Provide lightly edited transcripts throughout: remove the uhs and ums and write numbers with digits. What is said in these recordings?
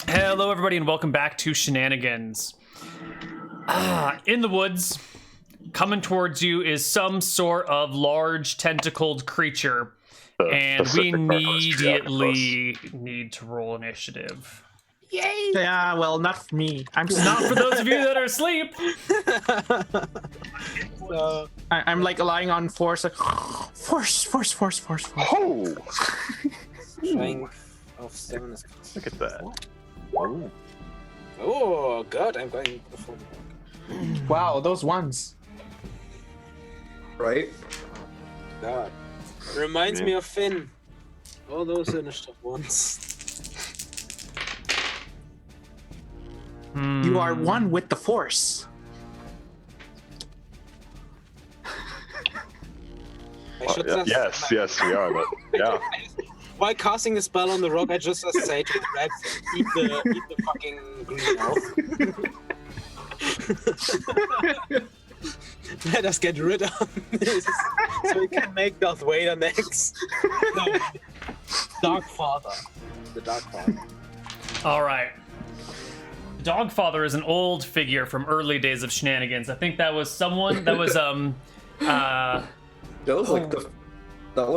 Hello, everybody, and welcome back to Shenanigans. In the woods, coming towards you is some sort of large tentacled creature, and we immediately need to roll initiative. Yay! Yeah, well, not for me. I'm Not for those of you that are asleep. So I'm like lying on force, like force. Oh! Strength of 7 is Look at that. Oh god, I'm going before the rock. Wow, those ones. Right? God. Reminds me of Finn. All those initiative ones. You are one with the force. I should just, Yes, we are. But yeah, while casting the spell on the rock, I just say to the rats, eat the fucking green elf. Let us get rid of this, so we can make Darth Vader next. No, Dark Father. The Dark Father. All right. Dogfather is an old figure from early days of Shenanigans. I think that was someone that was That was like that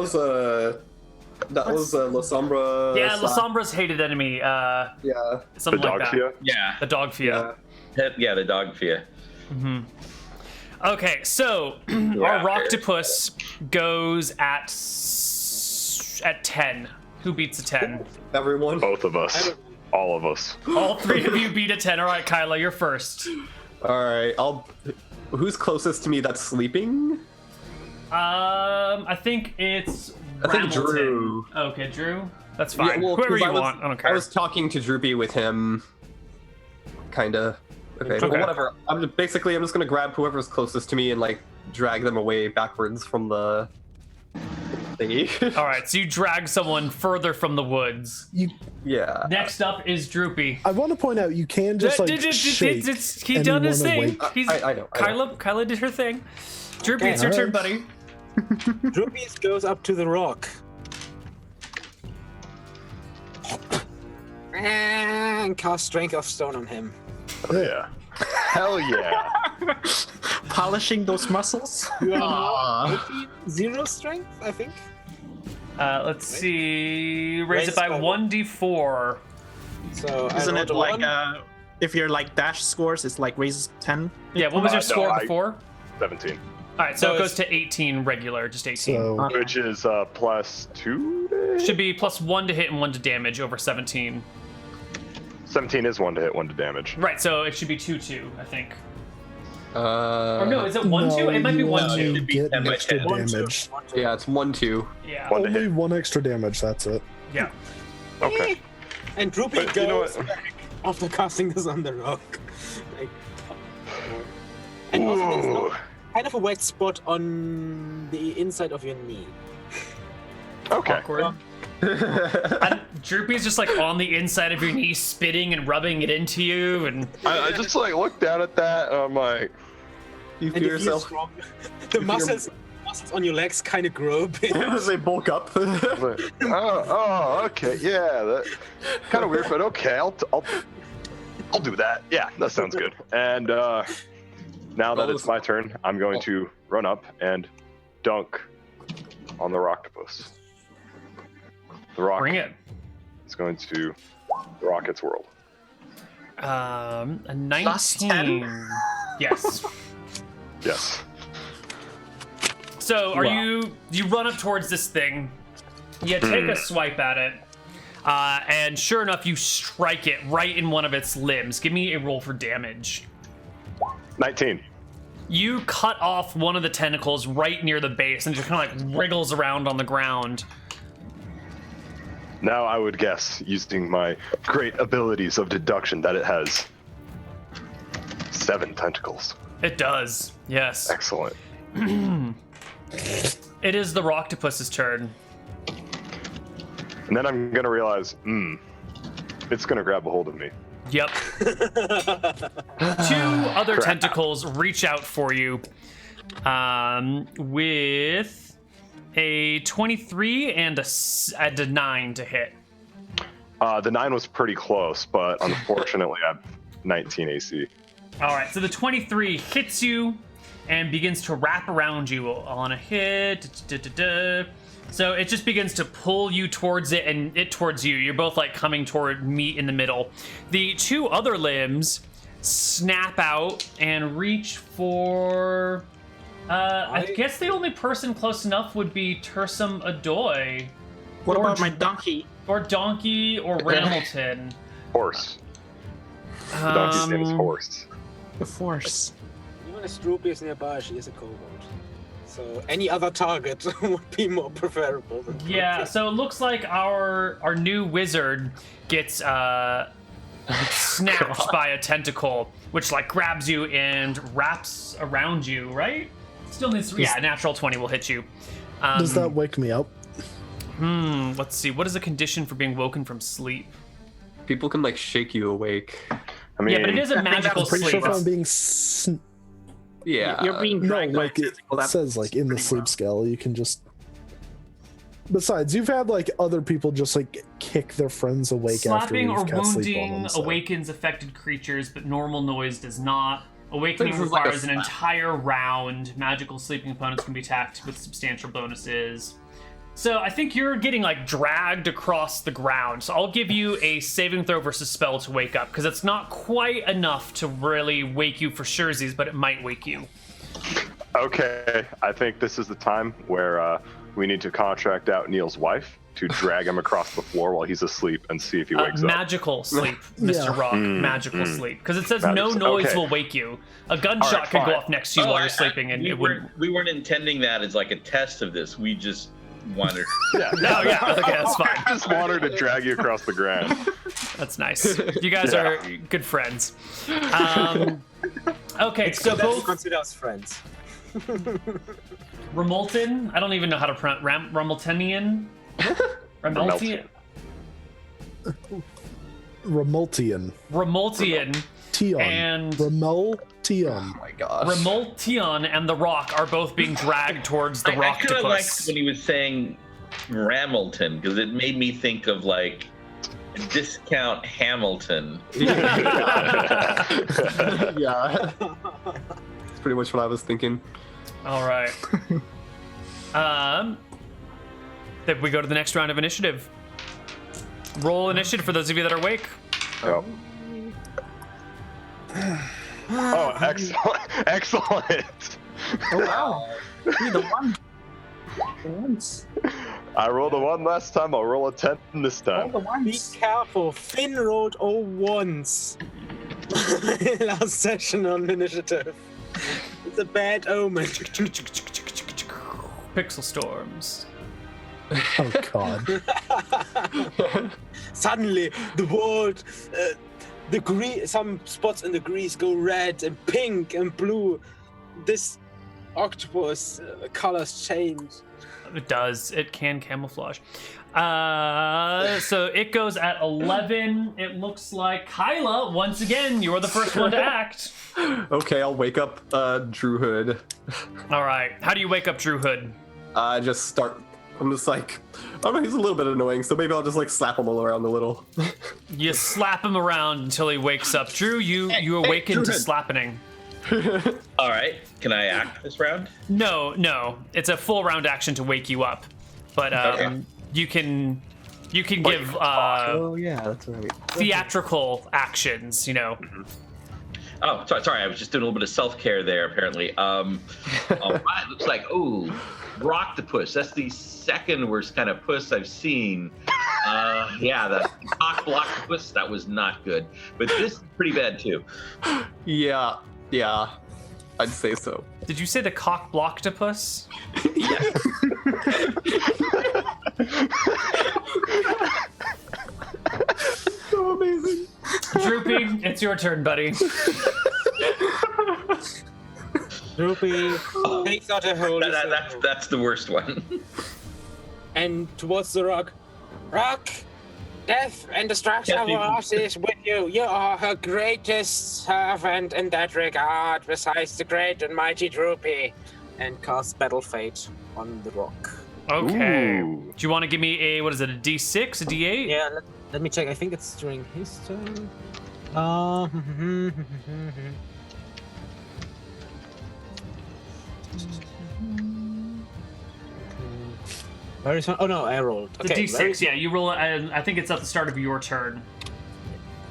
was La Sombra. Yeah, La Sombra's hated enemy. Yeah. Something the like dog that. fear. Yeah, The dog fear. yeah, the dog fear. Okay, so our Rocktopus goes at 10. Who beats a 10? Everyone. Both of us, all of us. All three of you beat a 10. All right, Kyla, you're first. All right. Who's closest to me that's sleeping? I think it's I think Ramilton. Drew. Okay, Drew. That's fine. Yeah, well, Whoever 'cause you want. I don't care. I was talking to Droopy with him. Kinda. Okay, Okay. but whatever. I'm just gonna grab whoever's closest to me and like drag them away backwards from the thingy. All right, so you drag someone further from the woods. Yeah. Next up is Droopy. I want to point out you can just like shake. He done his anyone thing. awake. He's, I know. Kyla did her thing. Droopy, Okay. it's your turn, buddy. Droopy goes up to the rock. And cast Strength of Stone on him. Oh, yeah. Hell yeah. Polishing those muscles. You are 0 strength, I think. Let's see. Raise it by by 1d4. So Isn't I it rolled a like 1. if you're like dash scores, it's like raises 10? Yeah, what was your No, score before? 17, All right, so No, it goes it's- to 18 regular, just 18. So which is +2. Should be plus 1 to hit and 1 to damage over 17. 17 is 1 to hit, 1 to damage. Right, so it should be 2-2, I think. Uh. Or no, is it 1-2? It might be you 1-2. only get That an much extra hit. damage. Yeah, it's 1-2. Yeah. One to Only hit. one extra damage. That's it. Yeah. Okay. And Droopy But you know goes what? back after casting this on the rock. Like, and also there's no, Ooh. kind of a wet spot on the inside of your knee. Okay. Awkward. And Droopy's just like on the inside of your knee, spitting and rubbing it into you, and I just like look down at that and I'm like, You And feel you feel yourself strong. The muscles on your legs kind of grow big. as they bulk up. oh, okay, yeah, that kind of weird, but okay, I'll do that. Yeah, that sounds good. And now that it's my turn, I'm going to run up and dunk on the Rocktopus. The rock bring it. is going to rock its world. A Plus 19. 10? Yes. Yes. So you run up towards this thing, you take a swipe at it, and sure enough, you strike it right in one of its limbs. Give me a roll for damage. 19. You cut off one of the tentacles right near the base, and it just kind of like wriggles around on the ground. Now I would guess, using my great abilities of deduction, that it has 7 tentacles. It does, yes. Excellent. It is the Rocktopus's turn. And then I'm gonna realize, it's gonna grab a hold of me. Yep. Two other tentacles reach out for you with a 23 and a 9 to hit. The 9 was pretty close, but unfortunately I have 19 AC. All right, so the 23 hits you and begins to wrap around you on a hit. So it just begins to pull you towards it and it towards you. You're both like coming toward meet in the middle. The 2 other limbs snap out and reach for... I guess the only person close enough would be Tursum Adoy. What about my donkey? Or Donkey or Ramilton. Horse. The donkey's name is Horse. The Force. Even if Stroopy is nearby, she is a kobold. So any other target would be more preferable. Than Yeah, so it looks like our new wizard gets snapped by a tentacle, which like grabs you and wraps around you, right? Still needs to, yeah, natural 20 will hit you. Does that wake me up? Let's see. What is the condition for being woken from sleep? People can like shake you awake. I mean, Yeah, but it is a magical I'm pretty sleep. sure if I'm being Yeah. You're being no, dragged by like a it tentacle. That- says, like in the pretty sleep well. scale, you can just. Besides, you've had like other people just like kick their friends awake Slapping after or we've cast sleep on wounding them. So. awakens affected creatures, but normal noise does not. Awakening This is like a requires an slap. entire round. Magical sleeping opponents can be attacked with substantial bonuses. So I think you're getting like dragged across the ground. So I'll give you a saving throw versus spell to wake up, because it's not quite enough to really wake you for surezies, but it might wake you. Okay, I think this is the time where we need to contract out Neal's wife to drag him across the floor while he's asleep and see if he wakes up. Magical sleep, Mr. Yeah. Rock. Magical sleep, because it says no Magical- noise okay. will wake you. A gunshot could go fine. off next to you while you're sleeping, and it wouldn't. We weren't intending that as like a test of this. We just wanted. Yeah, Oh yeah, okay, that's fine. I just want her to drag you across the ground. That's nice. You guys Yeah. are good friends. Okay, so Let's both consider us friends. Ramilton, I don't even know how to pronounce Ramiltonian. Ramiltian. Remultian. Ramiltian Tion. and Remultion. Oh my gosh. Ramiltion and the Rock are both being dragged towards the I kind of liked Rocktopus. when he was saying Ramilton because it made me think of like discount Hamilton. Yeah. That's pretty much what I was thinking. All right. Then we go to the next round of initiative. Roll initiative for those of you that are awake. Yep. Oh, excellent! Excellent! Oh wow. You're the one. Once. I rolled a 1 last time. I'll roll a 10 this time. The Be ones. careful, Finn rolled 0 once. Last session on initiative. It's a bad omen. Pixel storms. Oh god. Suddenly, the world, some spots in the grease go red and pink and blue. This octopus colors change. It does. It can camouflage. So it goes at 11. It looks like Kyla, once again, you're the first one to act. Okay, I'll wake up Drew Hood. All right. How do you wake up Drew Hood? I'm just like, I don't know, he's a little bit annoying, so maybe I'll just like slap him all around a little. You slap him around until he wakes up. Drew, you awaken to Drew. slapping. All right, can I act this round? No. It's a full round action to wake you up. But Okay. you can give Oh yeah, that's right. theatrical actions, Oh, sorry. I was just doing a little bit of self-care there, apparently. All right, looks like, Rocktopus. That's the second worst kind of puss I've seen. Yeah, the Blocktopus, that was not good. But this is pretty bad, too. Yeah, I'd say so. Did you say the cock blocktopus? So amazing. Droopy, it's your turn, buddy. Droopy takes out a holy symbol That's the worst one. and towards the rock. Rock, death and destruction Can't of even- us is with you. You are her greatest servant in that regard, besides the great and mighty Droopy. And cast Battle Fate on the rock. Okay. Ooh. Do you want to give me a D6, a D8? Yeah, Let me check. I think it's during his turn. Where is one? Oh no, I rolled. The Okay, D6, yeah, you roll it, and I think it's at the start of your turn.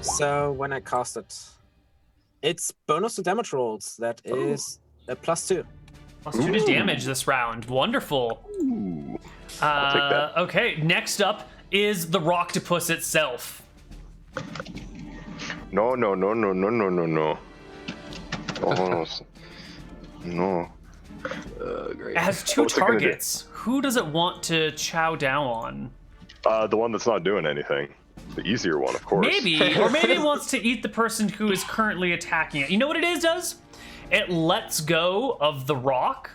So when I cast it, it's bonus to damage rolls. That is a +2. +2 to damage this round. Wonderful. Ooh. I'll take that. Okay, next up is the Rocktopus itself. No. Oh, no. Great. It has 2 What's it gonna do? targets. Who does it want to chow down on? The one that's not doing anything. The easier one, of course. Maybe, or maybe it wants to eat the person who is currently attacking it. You know what it does? It lets go of the rock,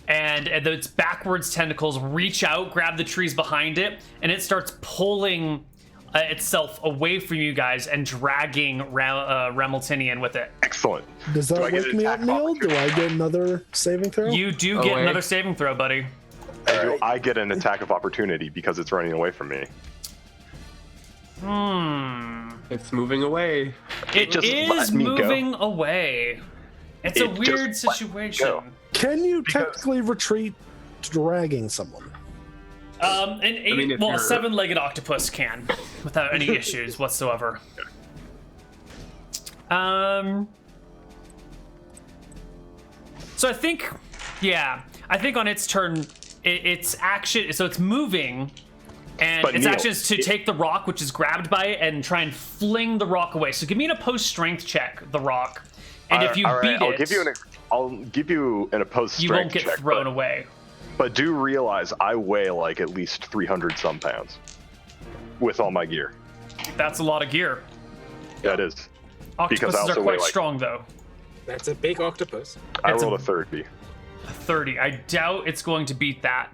and its backwards tentacles reach out, grab the trees behind it, and it starts pulling itself away from you guys and dragging Remiltinian with it. Excellent. Does Do that I get wake an me up, attack Neal? opportunity? Do I get another saving throw? You do get Away. another saving throw, buddy. And do I get an attack of opportunity because it's running away from me? It's moving away. It just is let me go. moving away. It's a It just weird let me situation. go. Can you Because- technically retreat dragging someone? An eight, mean, if well, a you're- 7-legged octopus can, without any issues whatsoever. So I think on its turn, its action, so it's moving, and But its Neal, action is to take the rock, which is grabbed by it, and try and fling the rock away. So give me an opposed strength check, the rock, and if you All right, beat I'll it, give you an opposed you strength won't get check, thrown but, away. but do realize I weigh like at least 300 some pounds with all my gear. That's a lot of gear. That is. Because I Octopuses also are weigh, quite like- strong, though. That's a big octopus. I It's a- rolled a 30. 30. I doubt it's going to beat that.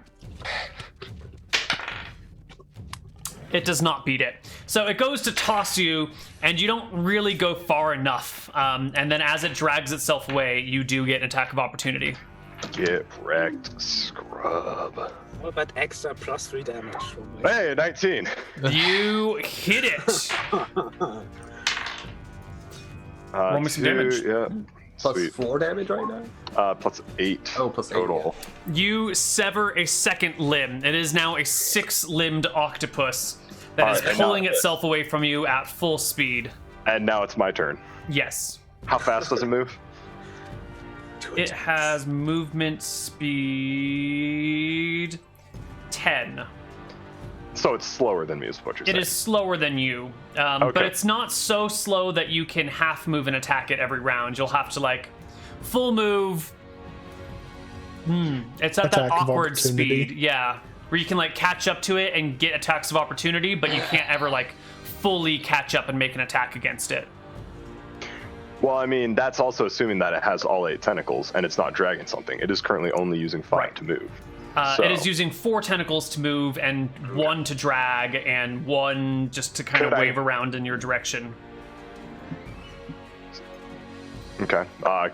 It does not beat it. So it goes to toss you, and you don't really go far enough. And then as it drags itself away, you do get an attack of opportunity. Get wrecked, scrub. What about extra +3 damage? From Hey, 19. You hit it. Roll me some damage. Yeah. Plus Sweet. 4 damage right now? Plus 8. Oh, plus 8, total. You sever a second limb. It is now a 6-limbed octopus that is Alright, and now- pulling itself away from you at full speed. And now it's my turn. Yes. How fast does it move? It has movement speed 10. So it's slower than me, is what you're saying. It is slower than you, but Okay. it's not so slow that you can half move and attack it every round. You'll have to like full move. It's at that Attack of awkward opportunity. speed, yeah, where you can like catch up to it and get attacks of opportunity, but you can't ever like fully catch up and make an attack against it. Well, I mean, that's also assuming that it has all 8 tentacles and it's not dragging something. It is currently only using 5 Right. to move. It is using 4 tentacles to move and 1 to drag and 1 just to kind of Could I- wave around in your direction. Okay.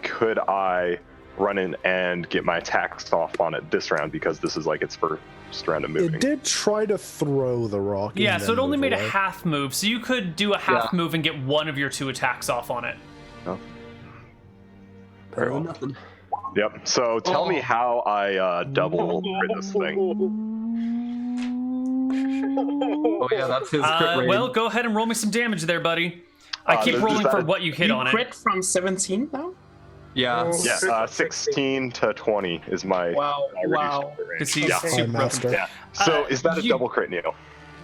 Could I run in and get my attacks off on it this round because this is like its first round of moving? It did try to throw the rock. and Yeah, so then it only move made a away. half move, so you could do a half Yeah. move and get 1 of your 2 attacks off on it. Very well. Nothing. Yep. So tell me how I double crit this thing. Oh yeah, that's his crit rate. Well, go ahead and roll me some damage there, buddy. I keep does rolling that- for what you hit You on crit it. from 17 now? Yeah. Yeah, 16 to 20 is my Wow, reduced wow. crit range. Because he's Yeah. super Master. Yeah. So is that a you- double crit, Neal?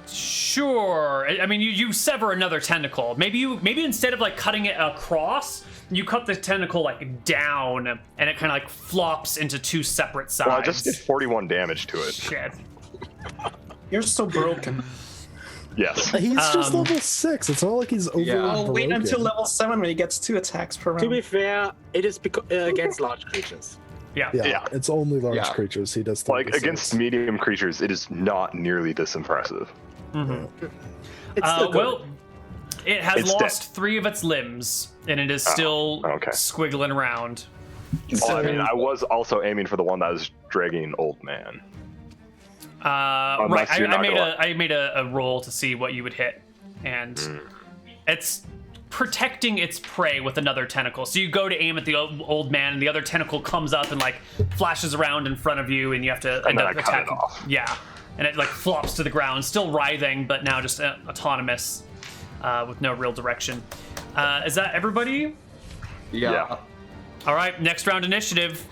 Sure. I mean, you sever another tentacle. Maybe instead of like cutting it across, you cut the tentacle like down, and it kind of like flops into 2 separate sides. Well, I just did 41 damage to it. Shit. You're so broken. Yes. He's just level 6. It's not like he's over. Yeah. I'll wait broken. until level 7 when he gets 2 attacks per round. To be fair, it is against large creatures. Yeah. Yeah, Yeah. it's only large Yeah. creatures. He does Like 36. against medium creatures, it is not nearly this impressive. It's still good. Well, it has It's lost 3 of its limbs, and it is still okay. squiggling around. Well, I mean, I was also aiming for the one that was dragging old man. Right. Unless you're not I gonna- made a roll to see what you would hit. and it's protecting its prey with another tentacle. So you go to aim at the old man, and the other tentacle comes up and like flashes around in front of you, and you have to end up attacking. Yeah, and it like flops to the ground, still writhing, but now just autonomous, with no real direction. Is that everybody? Yeah. All right, next round initiative.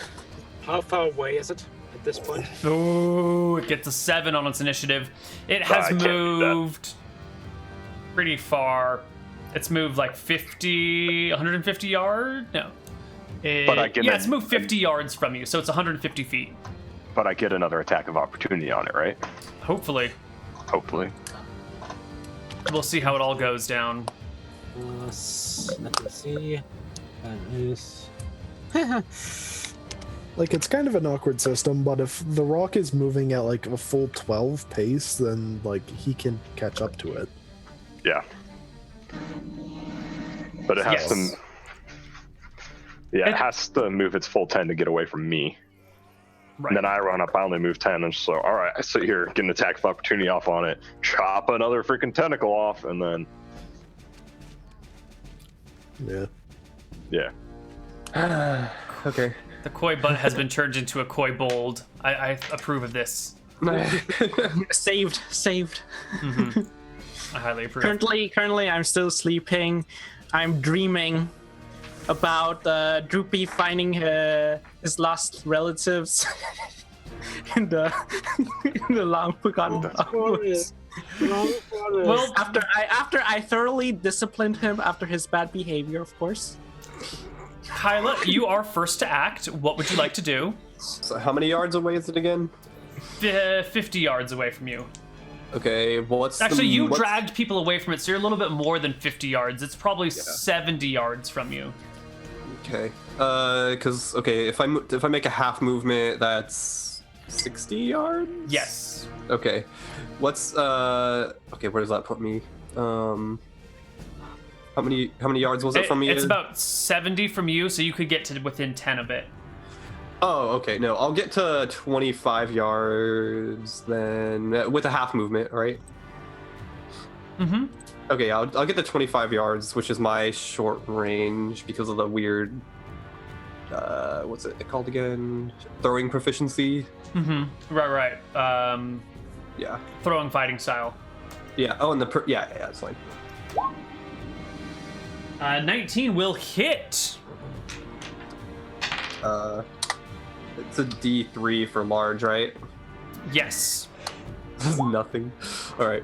How far away is it at this point? Oh, it gets a 7 on its initiative. It has moved pretty far. It's moved like 150 yards? No. It's moved 50 yards from you, so it's 150 feet. But I get another attack of opportunity on it, right? Hopefully. We'll see how it all goes down. Let me see. That is... Like, it's kind of an awkward system, but if the rock is moving at like a full 12 pace, then like he can catch up to it. Yeah. But it has to. Yeah, it has to move its full 10 to get away from me. Right. And then I run up, I only move 10, and so, all right, I sit here, get an attack of opportunity off on it, chop another freaking tentacle off, and then. Yeah. Okay. The koi butt has been turned into a koi bold. I approve of this. Saved. Mm-hmm. I highly approve. Currently, I'm still sleeping. I'm dreaming about Droopy finding his lost relatives in the long forgotten woods. Well, after I thoroughly disciplined him after his bad behavior, of course. Kyla, you are first to act. What would you like to do? So how many yards away is it again? 50 yards away from you. Okay, what's Actually, you dragged people away from it, so you're a little bit more than 50 yards. It's probably 70 yards from you. Okay, because if I make a half movement, that's 60 yards. Yes. Okay, what's okay? Where does that put me? How many yards was it from me? It's about 70 from you, so you could get to within 10 of it. Oh, okay. No, I'll get to 25 yards then with a half movement, right? Mm-hmm. Okay, I'll get to 25 yards, which is my short range because of the weird what's it called again? Throwing proficiency. Mm-hmm. Right. Yeah. Throwing fighting style. Yeah. Oh, and yeah, it's fine. 19 will hit. It's a D3 for large, right? Yes. This is nothing. All right.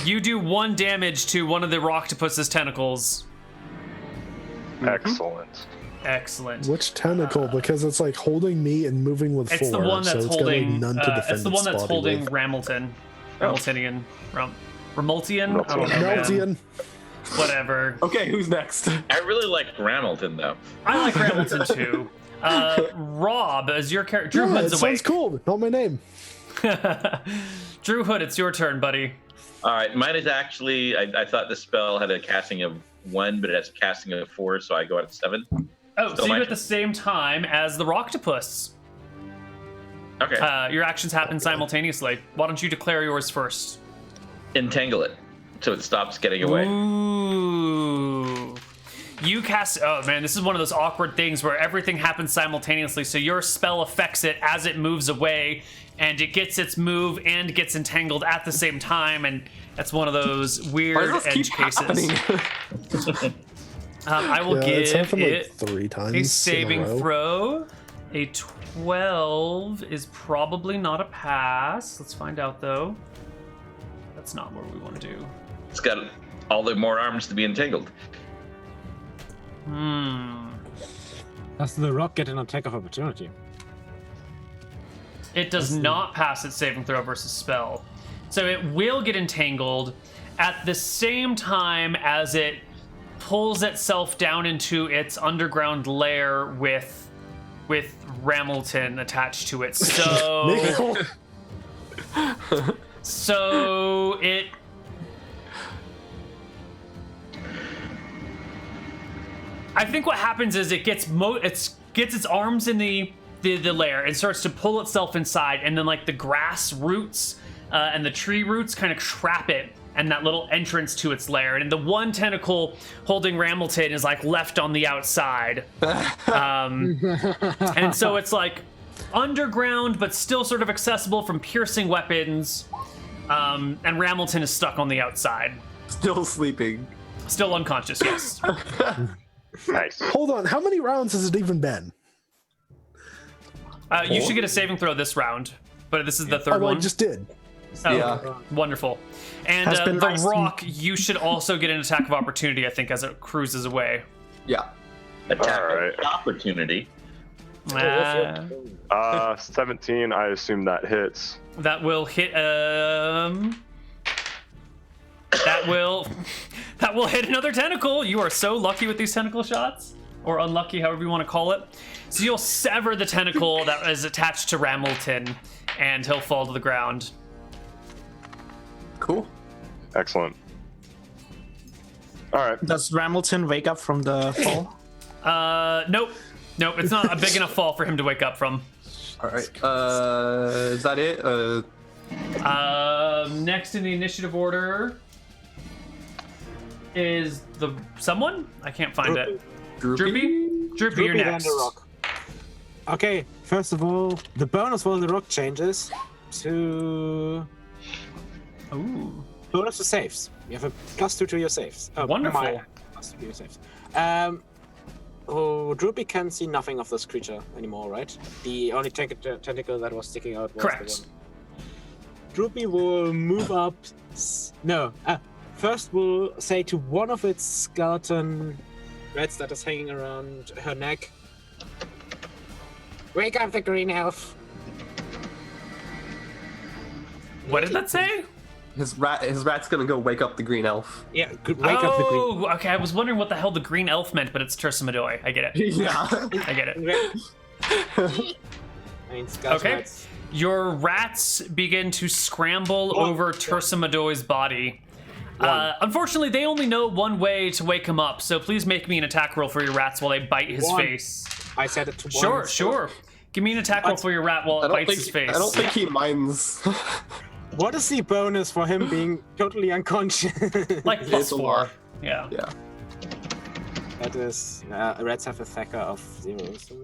You do 1 damage to one of the Rocktopus's tentacles. Excellent. Which tentacle? Because it's like holding me and moving with 4. It's the one that's so holding. None to defend it's the one that's holding with. Ramilton. Ramiltonian. Ramultian? I don't know, Meltian. man. Whatever. Okay, who's next? I really like Ramilton, though. I like Ramilton too. Rob, as your character, Drew Yeah, Hood's it awake. sounds cool. Not my name. Drew Hood, it's your turn, buddy. All right, mine is actually. I thought the spell had a casting of 1, but it has a casting of 4, so I go at 7. Oh, so you're at the same time as the Rocktopus. Okay. Your actions happen simultaneously. Why don't you declare yours first? Entangle it, so it stops getting away. Ooh. You cast. Oh man, this is one of those awkward things where everything happens simultaneously. So your spell affects it as it moves away, and it gets its move and gets entangled at the same time, and that's one of those weird edge cases. I will give it like 3 times a saving in a row. throw. A 12 is probably not a pass. Let's find out though. That's not what we want to do. It's got all the more arms to be entangled. Does the rock get an attack of opportunity? It does not pass its saving throw versus spell. So it will get entangled at the same time as it pulls itself down into its underground lair with Ramilton attached to it. So so it I think what happens is it gets its arms in the lair and starts to pull itself inside, and then like the grass roots and the tree roots kind of trap it and that little entrance to its lair. And the one tentacle holding Ramilton is like left on the outside. And so it's like underground, but still sort of accessible from piercing weapons. And Ramilton is stuck on the outside. Still sleeping. Still unconscious, yes. Nice. Hold on, how many rounds has it even been? You should get a saving throw this round, but this is the Oh, third well, I one. just did. Oh, Yeah. wonderful. And Has been the nice. rock, you should also get an attack of opportunity, I think, as it cruises away. Yeah. Attack All right. of opportunity. 17. I assume that hits. That will hit. That will hit another tentacle. You are so lucky with these tentacle shots, or unlucky, however you want to call it. So you'll sever the tentacle that is attached to Ramilton, and he'll fall to the ground. Cool. Excellent. All right. Does Ramilton wake up from the fall? Nope. It's not a big enough fall for him to wake up from. All right. Is that it? Next in the initiative order is someone? I can't find it. Droopy, you're Droopy, then next. the rock. Okay, first of all, the bonus for the rock changes to Ooh. bonus to saves. You have a +2 to your saves. Wonderful. +2 to your saves. Droopy can see nothing of this creature anymore, right? The only tentacle that was sticking out was Correct. the one. Droopy will move up. First, we'll say to one of its skeleton rats that is hanging around her neck. Wake up the green elf. What did that say? His rat's gonna go wake up the green elf. Yeah, wake up the green. Oh, okay. I was wondering what the hell the green elf meant, but it's Tersamadoi. I get it. Yeah. I get it. I mean, skeleton Okay. rats. Your rats begin to scramble over Tersamadori's body. Unfortunately, they only know one way to wake him up, so please make me an attack roll for your rats while they bite his One. face. I said it to one. Sure. Give me an attack roll for your rat while it bites his face. I don't think he minds. What is the bonus for him being totally unconscious? Like It's a +4. lot. Yeah. Yeah. That is, rats have a thacker of 0. So,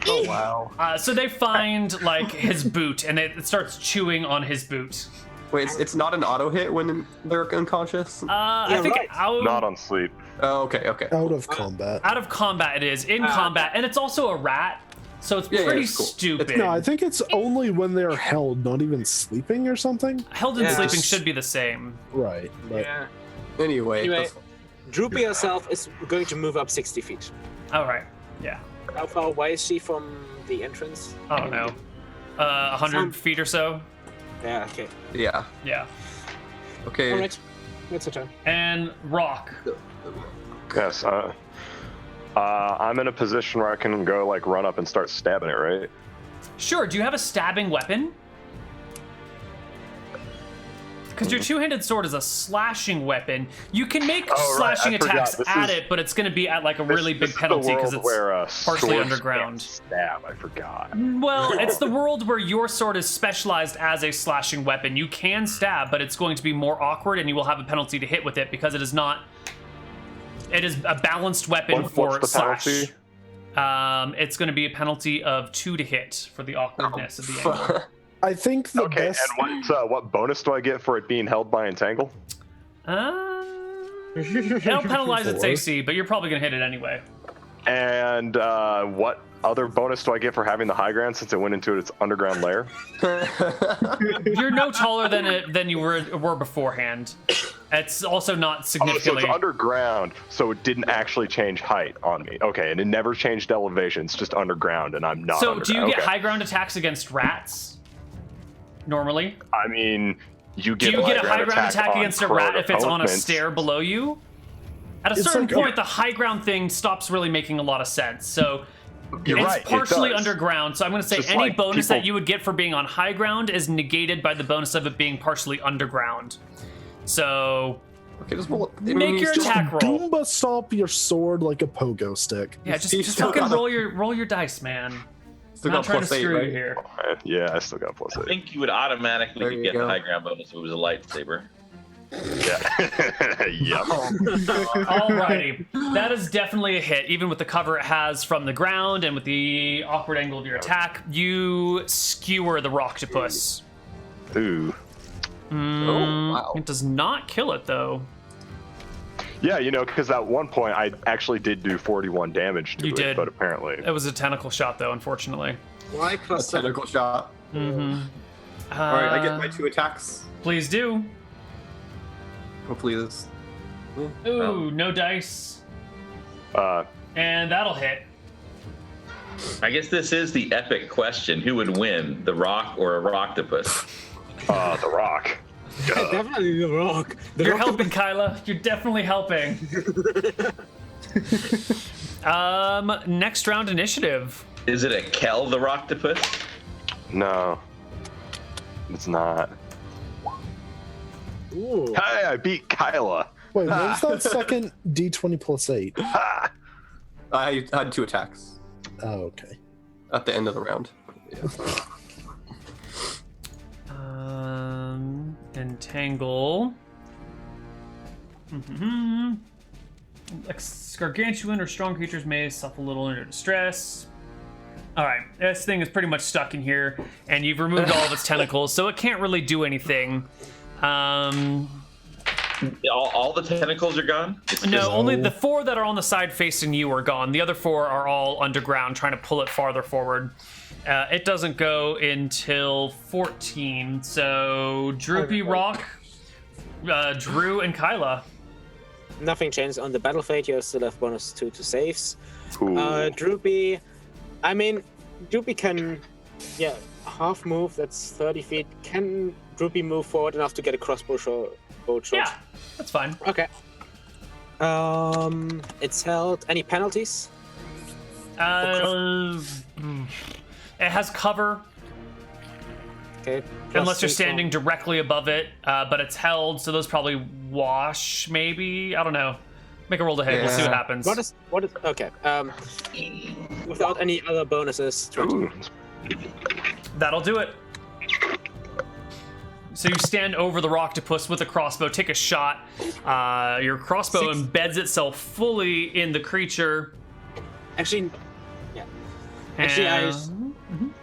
Oh wow. So they find like his boot, and it starts chewing on his boot. Wait, it's not an auto hit when they're unconscious. I think right. Not on sleep. Oh, okay. Out of combat. out of combat it is. In combat, and it's also a rat, so it's Yeah, pretty it's cool. stupid. No, I think it's only when they're held, not even sleeping or something. Held and Yeah. sleeping should be the same. Right. But yeah. Anyway. Anyway. that's- Droopy herself is going to move up 60 feet. All right. Yeah. How far away is she from the entrance? I don't know. 100 feet or so. Yeah, okay. Yeah. Yeah. Okay. Alright. It's her turn. And Rock. Yes. I'm in a position where I can go like run up and start stabbing it, right? Sure. Do you have a stabbing weapon? Because your two-handed sword is a slashing weapon. You can make Oh, right. slashing I forgot. attacks This at is- it, but it's going to be at like a really This big is penalty the because world it's where, partially swords underground. can't Stab. I forgot. Well, it's the world where your sword is specialized as a slashing weapon. You can stab, but it's going to be more awkward, and you will have a penalty to hit with it because it is not. It is a balanced weapon What's for the slash. penalty? It's going to be a penalty of 2 to hit for the awkwardness of the angle. I think the Okay, best. and what bonus do I get for it being held by entangle? It'll penalize its AC, but you're probably going to hit it anyway. And what other bonus do I get for having the high ground since it went into its underground lair? You're no taller than you were beforehand. It's also not Oh, so significantly. it's underground, so it didn't actually change height on me. Okay, and it never changed elevation. It's just underground, and I'm not. So, underground. do you get Okay. high ground attacks against rats? Normally? I mean, you Do get. you get a high ground attack on against a prone rat if it's on a opponents. stair below you? At a It's certain like- point, the high ground thing stops really making a lot of sense. So You're it's right, it partially does. underground. So I'm going to say Just any like bonus people- that you would get for being on high ground is negated by the bonus of it being partially underground. So Okay, just roll. make your just- attack roll. Doomba stomp your sword like a pogo stick. Yeah, just He's still fucking got a- roll your dice, man. Still Not got trying to plus 8, screw you right? here. Yeah, I still got plus I 8. think you would automatically There you get go. the high ground bonus if it was a lightsaber. Yeah. Yep. Alrighty, that is definitely a hit. Even with the cover it has from the ground and with the awkward angle of your attack, you skewer the Rocktopus. Ooh. Oh, wow. It does not kill it though. Yeah, because at one point I actually did do 41 damage to You it, did. but apparently. It was a tentacle shot though, unfortunately. Why A plus 7? tentacle shot. Mm-hmm. All right, I get my 2 attacks. Please do. Hopefully this. Ooh, no dice. Uh, And that'll hit. I guess this is the epic question: who would win, the Rock or a Rocktopus? the Rock. Definitely the Rock. The You're Rock helping, Kyla. You're definitely helping. Next round initiative. Is it a Kel the Rocktopus? No. It's not. Ooh. Hey, I beat Kyla. Wait, what was that second D20 plus 8? Ha! I had 2 attacks Oh, okay. at the end of the round. Entangle. Gargantuan or strong creatures may suffer a little under distress. All right, this thing is pretty much stuck in here, and you've removed all of its tentacles, so it can't really do anything. All the tentacles are gone? No, only the 4 that are on the side facing you are gone. The other 4 are all underground, trying to pull it farther forward. It doesn't go until 14. So Droopy, Rock, Drew, and Kyla. Nothing changed on the battle fate. You still have bonus 2 to saves. Ooh. Droopy. I mean, Droopy can, half move. That's 30 feet. Can Droopy move forward enough to get a crossbow shot? Yeah, that's fine. Okay. It's held. Any penalties? It has cover Okay. unless you're +3 standing directly above it, but it's held, so those probably wash. Maybe, I don't know. Make a roll to hit. We'll see what Yeah. happens. What is? Okay. Without any other bonuses. 20. Ooh. That'll do it. So you stand over the Rocktopus with a crossbow, take a shot. Your crossbow embeds itself fully in the creature. Actually, Actually,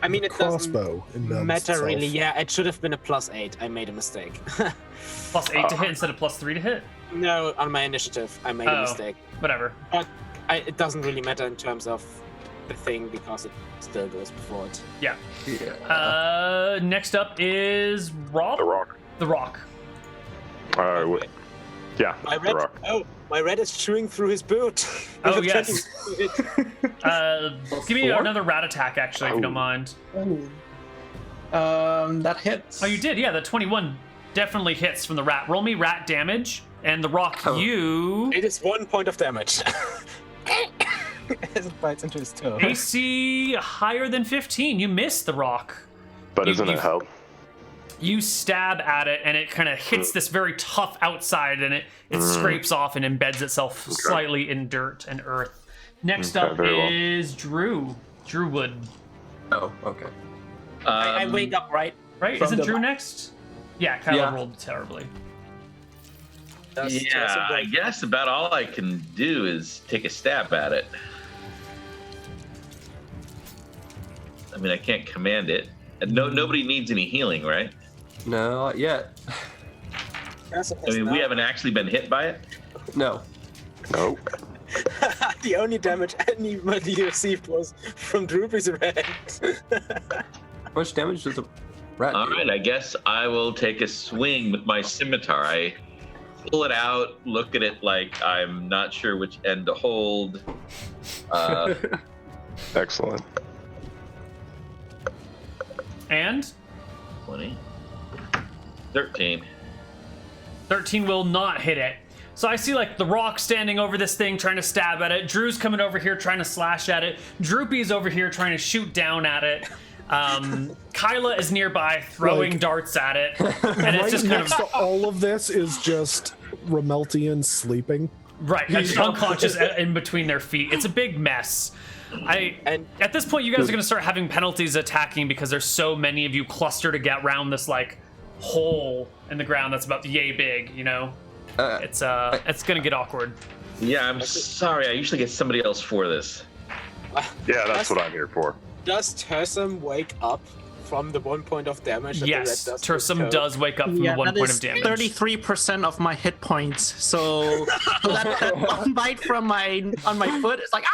I mean, it Crossbow doesn't embeds matter itself. really. Yeah, it should have been a +8. I made a mistake. Plus 8 to hit instead of plus 3 to hit. No, on my initiative, I made a mistake. Whatever. But it doesn't really matter in terms of the thing because it still goes before it. Yeah. Yeah. Next up is Rob. The Rock. The Rock. Yeah, My The red. Rock. Oh, my red is chewing through his boot. Oh, With a yes. 20 Give me 4? another rat attack, actually, if you don't mind. That hits. Oh, you did? Yeah, the 21 definitely hits from the rat. Roll me rat damage, and the Rock, you... It is 1 point of damage. As it bites into his toe. AC higher than 15. You missed the Rock. But You- isn't it you- held? You stab at it, and it kind of hits this very tough outside, and it scrapes off and embeds itself slightly in dirt and earth. Next Okay, up very well. is Drew. Drew Wood. Oh, okay. I wake up right. Right? From Isn't the Drew back. next? Yeah, Kyla Yeah. rolled terribly. Yeah, I guess about all I can do is take a stab at it. I mean, I can't command it. And nobody needs any healing, right? No, not yet. I mean, we haven't actually been hit by it. No. Nope. The only damage anybody received was from Droopy's red. How much damage does a rat do? All right, I guess I will take a swing with my scimitar. I pull it out, look at it like I'm not sure which end to hold. Excellent. And 20. 13. 13 will not hit it. So I see like the Rock standing over this thing trying to stab at it. Drew's coming over here trying to slash at it. Droopy's over here trying to shoot down at it. Kyla is nearby throwing Like- darts at it. And it's Right just kind next of to all of this is just Remeltian sleeping. right, just unconscious in between their feet. It's a big mess. At this point, you guys are going to start having penalties attacking because there's so many of you clustered to get around this like hole in the ground that's about yay big. You know, it's going to get awkward. Yeah, I'm sorry. I usually get somebody else for this. Yeah, that's what I'm here for. Does Tersum wake up from the 1 point of damage? That Yes, the red dust Tersum took? does wake up from the 1 point of damage. 33% of my hit points. So that one bite from on my foot is like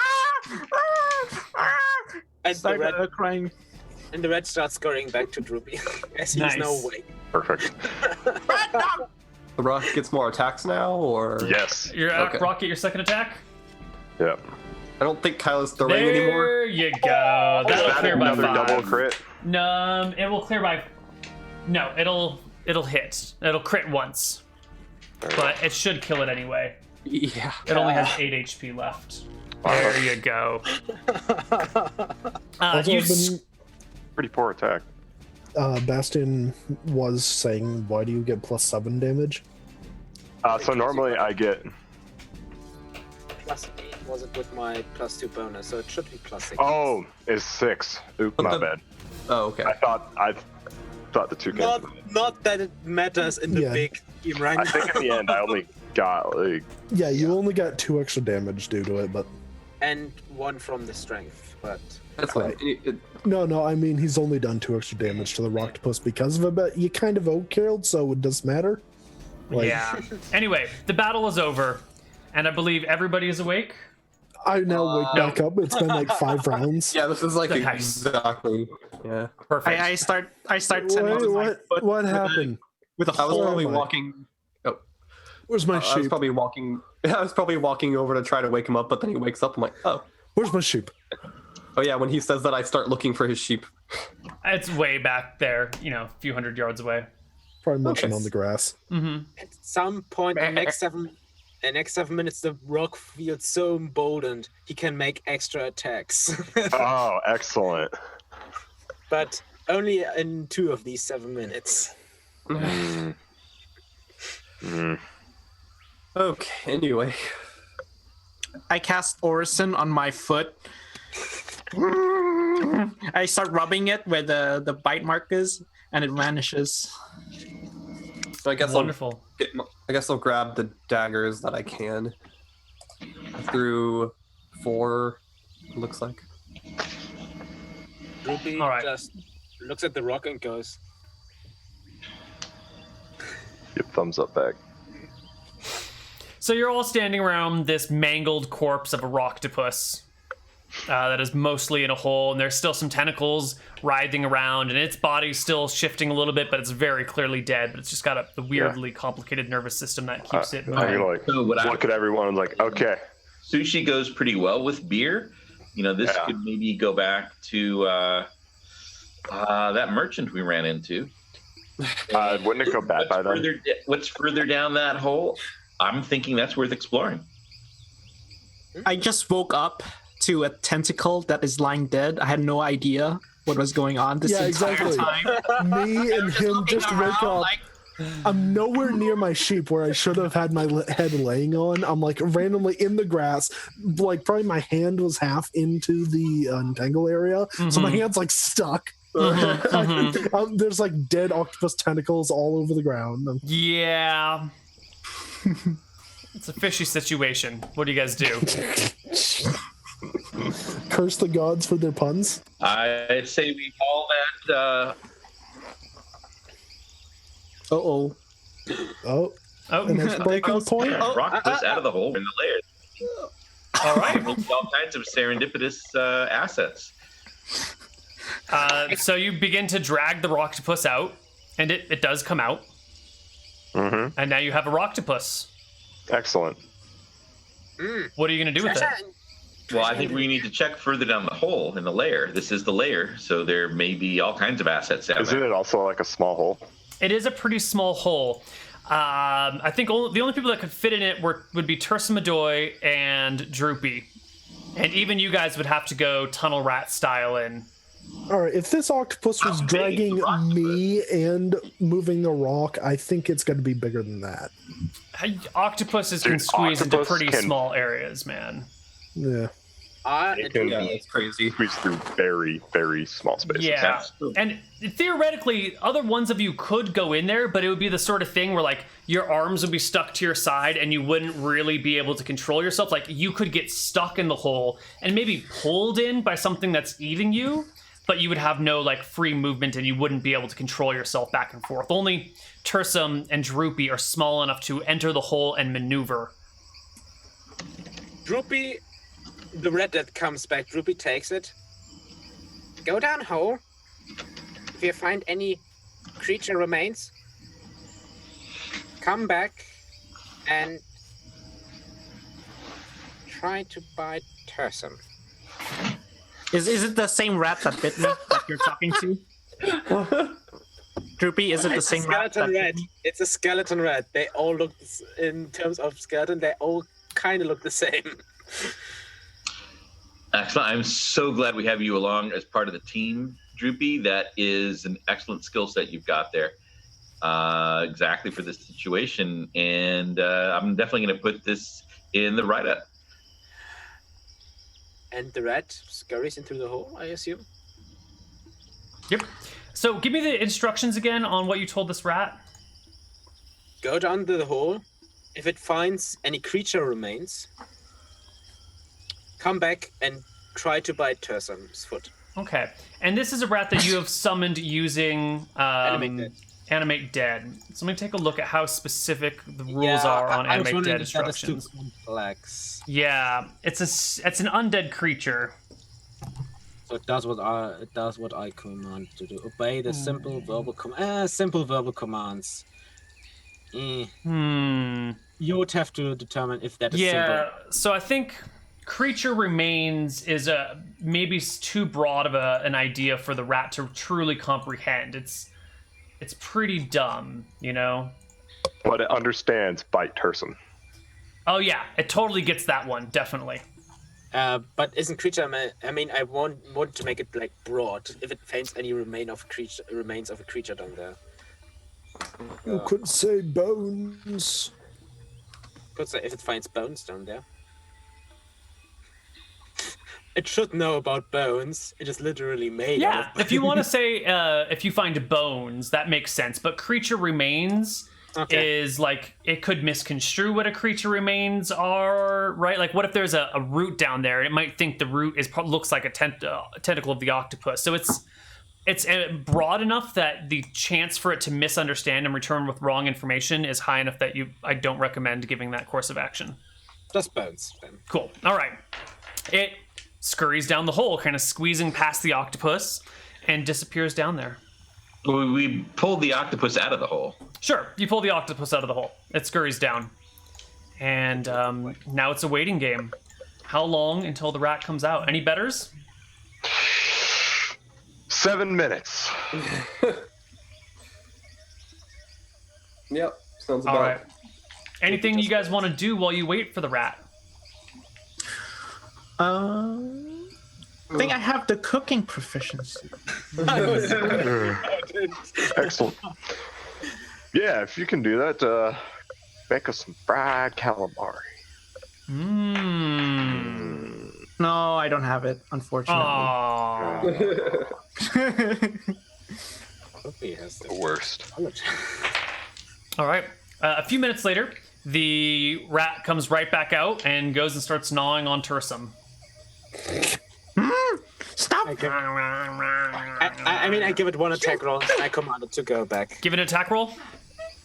And the red, crying. and the red starts scurrying back to Droopy as he's Nice. now awake. Perfect. The rock gets more attacks now, or Yes. Your Okay. rocket, your second attack. Yep. I don't think Kyla's throwing There anymore. you go. Is That'll that clear by another 5. double crit? No, it will clear by. No, it'll hit. It'll crit once, but it should kill it anyway. Yeah. It only has 8 HP left. There you go. Also, You I've been, Pretty poor attack. Bastian was saying, why do you get +7 damage? So normally I get. +8 was it with my +2 bonus, so it should be +6. Oh, it's 6. Oop, But my the- bad. Oh, okay. I thought the two. Not that it matters in the Yeah. big game right I now. think in the end I only got like. Yeah, you only got 2 extra damage due to it, but And 1 from the strength, but That's fine. Right. no, I mean he's only done 2 extra damage to the Octopus because of it, but you kind of out-killed, so it does matter. Like, yeah. Anyway, the battle is over, and I believe everybody is awake. I now wake back up. It's been like 5 rounds. Yeah, this is like Nice. exactly. Yeah. Perfect. I start Wait, sending my foot what happened? with a I was hole. probably Oh my. walking. Oh, Where's my I was sheep? probably walking. I was probably walking over to try to wake him up, but then he wakes up. I'm like, oh, Where's my sheep? oh yeah. When he says that, I start looking for his sheep. It's way back there, a few hundred yards away. Probably munching Okay. on the grass. at some point in the next 7 minutes, the rock feels so emboldened he can make extra attacks. Oh, excellent. But only in 2 of these 7 minutes. Mm. Okay. Anyway, I cast Orison on my foot. I start rubbing it where the bite mark is, and it vanishes. so I guess Wonderful. I'll grab the daggers that I can. I threw 4. It looks like. Ruby All right. just looks at the rock and goes, Yep, thumbs up back. So you're all standing around this mangled corpse of a rocktopus that is mostly in a hole, and there's still some tentacles writhing around, and its body's still shifting a little bit, but it's very clearly dead. But it's just got a weirdly complicated nervous system that keeps it I'm moving. gonna like So what I- look at everyone and like, okay, Sushi goes pretty well with beer. This Yeah. could maybe go back to that merchant we ran into. wouldn't it go bad by then? What's further down that hole? I'm thinking that's worth exploring. I just woke up to a tentacle that is lying dead. I had no idea what was going on this Yeah, entire exactly. time. Me and him just wake Around, up. like, I'm nowhere near my sheep where I should have had my head laying on. I'm like randomly in the grass, like probably my hand was half into the untangle area, so my hand's like stuck. There's like dead octopus tentacles all over the ground. Yeah. It's a fishy situation. What do you guys do? Curse the gods for their puns. I say we call that. Uh-oh. Oh, Oh, an icebreaker point. Rock was out of the hole in the layer. all right. All kinds of serendipitous assets. So you begin to drag the rocktopus out, and it does come out, Mm-hmm. and now you have a rocktopus. Excellent. What are you going to do with it? Well, I think we need to check further down the hole in the layer. This is the layer, so there may be all kinds of assets down Isn't there. it also like a small hole? It is a pretty small hole. I think the only people that could fit in it would be Tursumadoy and Droopy. And even you guys would have to go tunnel rat style in. All right, if this octopus was How big is dragging the octopus? me and moving the rock, I think it's going to be bigger than that. Octopuses can Dude, squeeze into octopus pretty can- small areas, man. Yeah. Yeah, it's crazy. Squeeze through very, very small spaces. Yeah, and theoretically, other ones of you could go in there, but it would be the sort of thing where, like, your arms would be stuck to your side and you wouldn't really be able to control yourself. Like, you could get stuck in the hole and maybe pulled in by something that's eating you, but you would have no, like, free movement and you wouldn't be able to control yourself back and forth. Only Tursum and Droopy are small enough to enter the hole and maneuver. Droopy, the red that comes back, Droopy takes it. Go down hole. If you find any creature remains, come back and try to bite Tursum. Is it the same rat that bit me that you're talking to? Droopy, is it the same rat that Skeleton bit rat. me? It's a skeleton rat. They all look, in terms of skeleton, they all kind of look the same. Excellent. I'm so glad we have you along as part of the team, Droopy. That is an excellent skill set you've got there, exactly for this situation. And I'm definitely going to put this in the write-up. And the rat scurries into the hole, I assume. Yep. So give me the instructions again on what you told this rat. Go down to the hole. If it finds any creature remains, come back and try to bite Tursum's foot. Okay. And this is a rat that you have summoned using Animate Dead. So let me take a look at how specific the rules are on Animate Dead instructions. Complex. Yeah, it's an undead creature. So it does what I command to do. Obey the simple verbal commands. You would have to determine if that is simple. Yeah, so I think creature remains is maybe too broad of an idea for the rat to truly comprehend. It's pretty dumb, you know? But it understands bite Tursum. Oh yeah, it totally gets that one, definitely. But isn't creature? I mean, I want to make it like broad. If it finds any remains of a creature down there. You could say bones. Could say if it finds bones down there. It should know about bones. It is literally made. Yeah, out of if you want to say if you find bones, that makes sense. But creature remains is like, it could misconstrue what a creature remains are, right? Like, what if there's a root down there? It might think the root looks like a tentacle of the octopus. So it's broad enough that the chance for it to misunderstand and return with wrong information is high enough that I don't recommend giving that course of action. Just bones, then. Cool. All right. It scurries down the hole, kind of squeezing past the octopus, and disappears down there. We pulled the octopus out of the hole. Sure, you pull the octopus out of the hole. It scurries down. And now it's a waiting game. How long until the rat comes out? Any betters? 7 minutes. Yep, sounds about All right. Anything you guys want to do while you wait for the rat? I think I have the cooking proficiency. Excellent. Yeah, if you can do that, make us some fried calamari. No, I don't have it, unfortunately. Aww. Hopefully it has The worst. All right. A few minutes later, the rat comes right back out and goes and starts gnawing on Tursum. Stop! I mean, I give it one attack roll and I command it to go back. Give it an attack roll.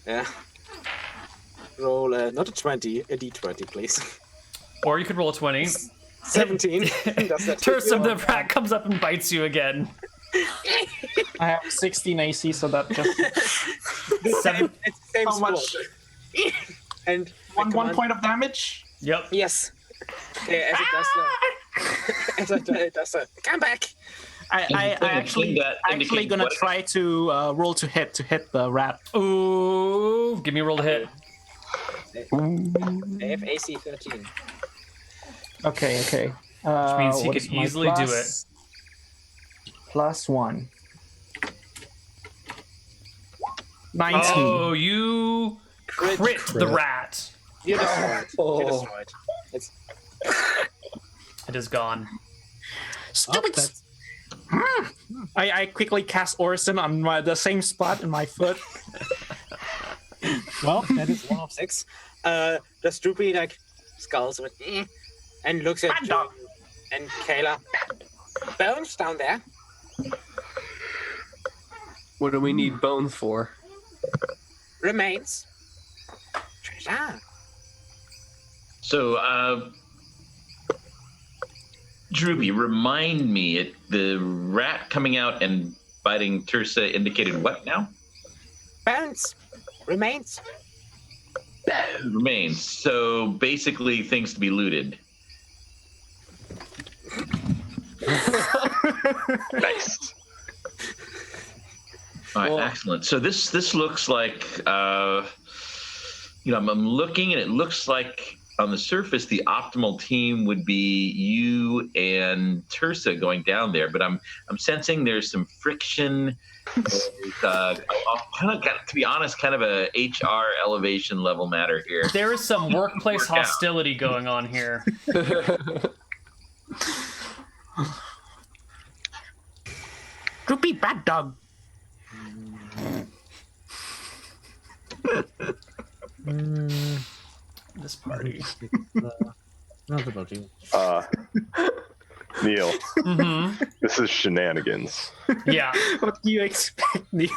Yeah. Roll not a 20, a d20, please. Or you could roll a 20. 17. Tursum, the rat comes up and bites you again. I have 16 AC, so that just... It's the same How spot. much? And One point of damage? Yep. Yes. Okay, as it does that. As it does that. Come back. I actually gonna try to roll to hit the rat. Ooh, give me a roll to hit. They have AC 13. Okay. Which means he could easily do it. +1. 19. Oh, you crit the rat. You're destroyed. You're destroyed. It's... It is gone. Stupid. that's- I quickly cast Orison on the same spot in my foot. Well, that is 1 of 6. Does Droopy like skulls with and looks at Bad dog. Drew and Kayla. Bones down there. What do we need bones for? Remains. Treasure. So, Droopy, remind me, the rat coming out and biting Tersa indicated what now? Bones. Remains. Remains. So basically, things to be looted. Nice. All right, excellent. So this looks like, I'm looking and it looks like on the surface the optimal team would be you and Tersa going down there, but I'm sensing there's some friction. Kind of, to be honest, kind of a HR elevation level matter here. There is some workplace hostility going on here. Droopy bad dog. This party. Not about you. Neal, Mm-hmm. this is Shenanigans. Yeah, What do you expect, Neal?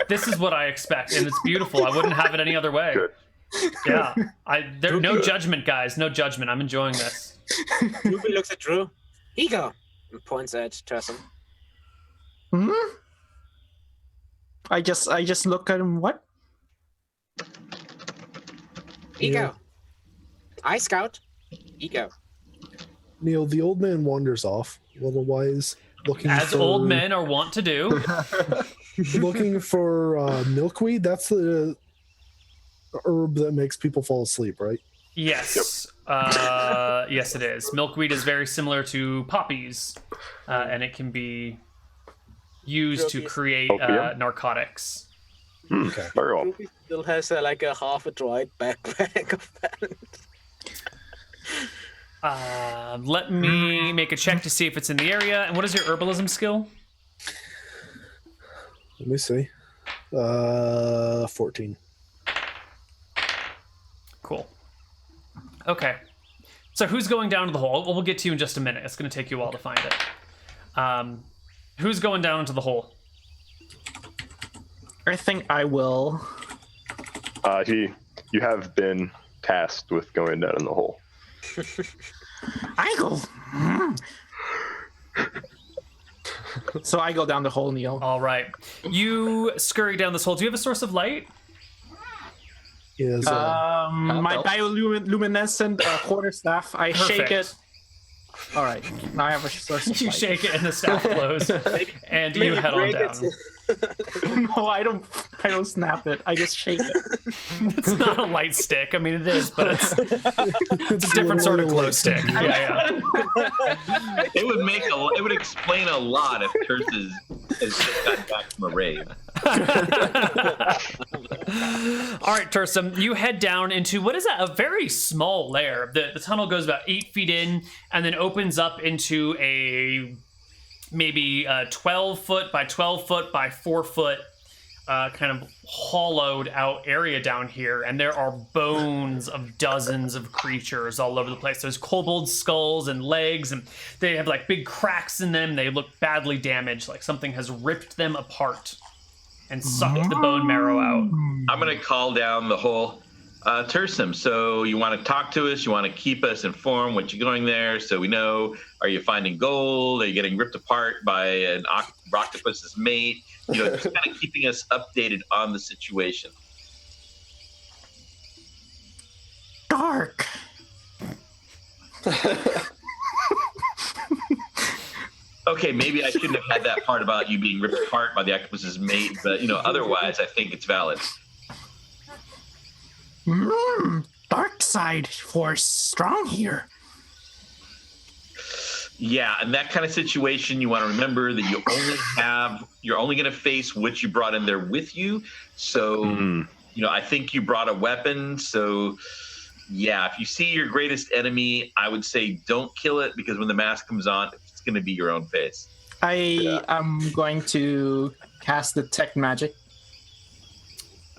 this is what I expect, and it's beautiful. I wouldn't have it any other way. Good. Yeah, no judgment, guys. No judgment. I'm enjoying this. Droopy looks at Drew. Ego. And points at Tersa. Hmm? I just look at him. What? Ego. I scout. Ego. Neal, the old man wanders off, little wise, looking As for, old men are wont to do. looking for milkweed. That's the herb that makes people fall asleep, right? Yes. Yes, it is. Milkweed is very similar to poppies, and it can be used to create Opium? narcotics. Okay. Very well. Droopy still has like a half a dried backpack of that. Let me make a check to see if it's in the area. And what is your herbalism skill? Let me see. 14. Cool. Okay. So who's going down to the hole? Well, we'll get to you in just a minute. It's going to take you a while to find it. Who's going down into the hole? I think I will. You have been tasked with going down in the hole. I go. So I go down the hole, Neal. All right. You scurry down this hole. Do you have a source of light? Is My belt? bioluminescent quarterstaff. I shake it. All right. Now I have a source of You light. shake it and the staff glows, and you head on down. No, I don't snap it. I just shake it. It's not a light stick. I mean, it is, but it's a different sort of glow stick. Yeah. It would explain a lot if Tersa has just got back from a rave. All right, Tersa, you head down into what is a very small lair. The tunnel goes about 8 feet in and then opens up into a maybe 12 foot by 12 foot by 4 foot kind of hollowed out area down here. And there are bones of dozens of creatures all over the place. There's kobold skulls and legs, and they have like big cracks in them. They look badly damaged, like something has ripped them apart and sucked the bone marrow out. I'm going to call down the whole Tersa. So you want to talk to us? You want to keep us informed what you're going there so we know? Are you finding gold? Are you getting ripped apart by an octopus's mate? You know, just kind of keeping us updated on the situation. Dark. Okay, maybe I shouldn't have had that part about you being ripped apart by the octopus's mate, but, you know, otherwise I think it's valid. Dark side force strong here. Yeah, and that kind of situation, you want to remember that you're only going to face what you brought in there with you. So, you know, I think you brought a weapon. So, yeah, if you see your greatest enemy, I would say don't kill it, because when the mask comes on, it's going to be your own face. I am going to cast Detect Magic.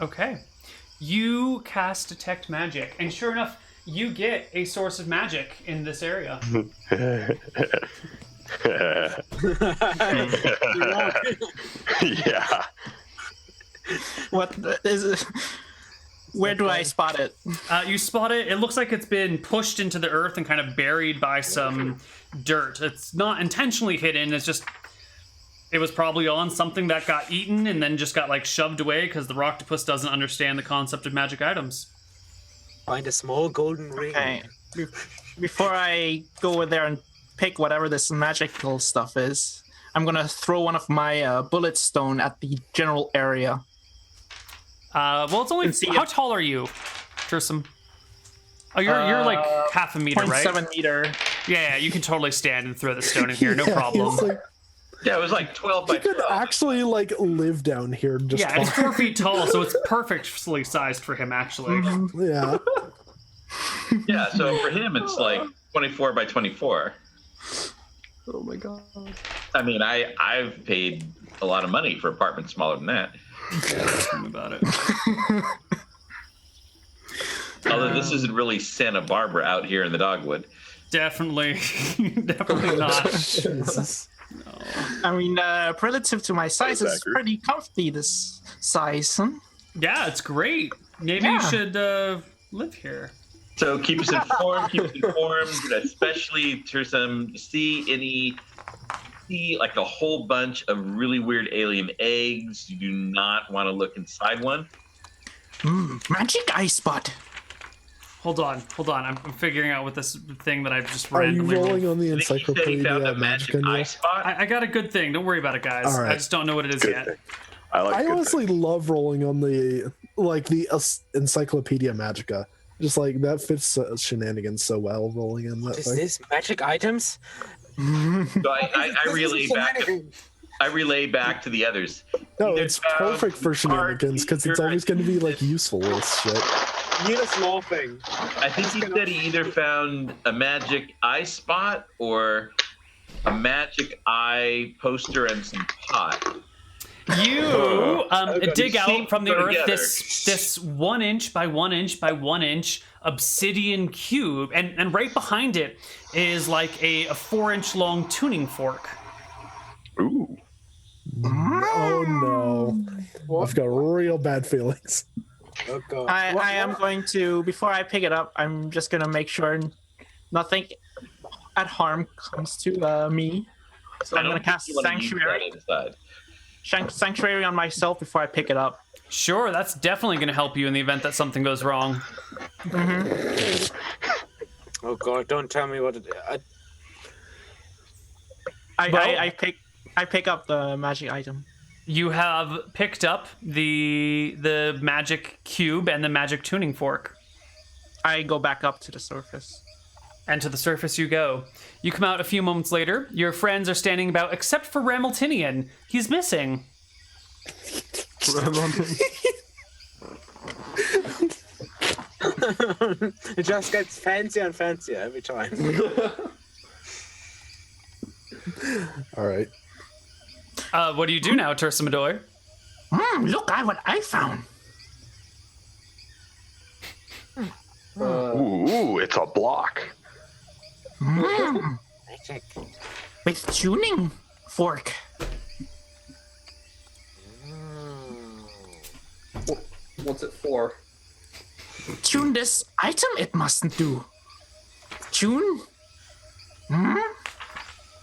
Okay. You cast Detect Magic, and sure enough, you get a source of magic in this area. Yeah. What is it? Where do I spot it? You spot it. It looks like it's been pushed into the earth and kind of buried by some dirt. It's not intentionally hidden. It's just it was probably on something that got eaten and then just got like shoved away because the Roctopus doesn't understand the concept of magic items. Find a small golden ring. Okay. Before I go over there and pick whatever this magical stuff is, I'm gonna throw one of my bullet stone at the general area. Well, it's only. How tall are you, Trisam? Oh, you're like half a meter, right? 0.7 meter. Yeah, you can totally stand and throw the stone in here, no Yeah, problem. it's like, Yeah, it was like 12 by he could 12. actually like live down here. Just Yeah, it's 4 feet tall, so it's perfectly sized for him, actually. Yeah. Yeah, so for him, it's like 24 by 24. Oh my god. I mean, I've paid a lot of money for apartments smaller than that. Tell me about it. Although this isn't really Santa Barbara out here in the dogwood. Definitely not. Jesus. I mean, relative to my size, it's pretty comfy, this size. Huh? Yeah, it's great. Maybe you should live here. So keep us informed, especially to some see like a whole bunch of really weird alien eggs. You do not want to look inside one. Magic eye spot. Hold on. I'm figuring out what this thing that I've just Are you randomly rolling rolled. on the I think he said he found Encyclopedia a magic Magica? eye Neal? spot. I got a good thing. Don't worry about it, guys. All right. I just don't know what it is Good yet. thing. I like I good honestly love rolling on the Encyclopedia Magica. Just like that fits Shenanigans so well, rolling in that What is thing. this? Magic items? So I relay back to the others. No, Either it's found perfect for Shenanigans because it's always going to be like useful as shit. Need a small thing. I think he said he either found a magic eye spot or a magic eye poster and some pot. You dig You seem out from the to go earth together. this 1 inch by 1 inch by 1 inch obsidian cube, and right behind it is like a 4-inch long tuning fork. Ooh. Oh no. I've got real bad feelings. Oh god. I am going to, before I pick it up, I'm just going to make sure nothing at harm comes to me. So I'm going to cast Sanctuary. Sanctuary on myself before I pick it up. Sure, that's definitely going to help you in the event that something goes wrong. Oh god, don't tell me what it is. I pick up the magic item. You have picked up the magic cube and the magic tuning fork. I go back up to the surface. And to the surface you go. You come out a few moments later. Your friends are standing about, except for Ramiltinian. He's missing. It just gets fancier and fancier every time. All right. What do you do now, Tursimadoy? Look at what I found. Ooh, it's a block. Magic. With tuning fork. What's it for? Tune this item it mustn't do. Tune?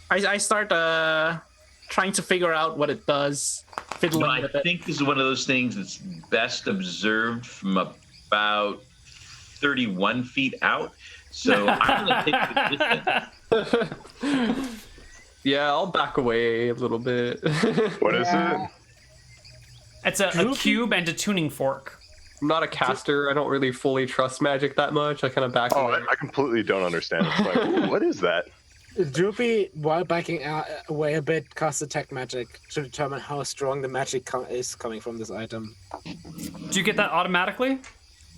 I start trying to figure out what it does. Fiddling I with it. think this is one of those things that's best observed from about 31 feet out. So I'm going to take the distance. Yeah, I'll back away a little bit. What is it? It's a cube and a tuning fork. I'm not a caster. I don't really fully trust magic that much. I kind of back Oh, away. I completely don't understand. It's like, ooh, what is that? Droopy, while backing away a bit, casts Detect Magic to determine how strong the magic is coming from this item. Do you get that automatically?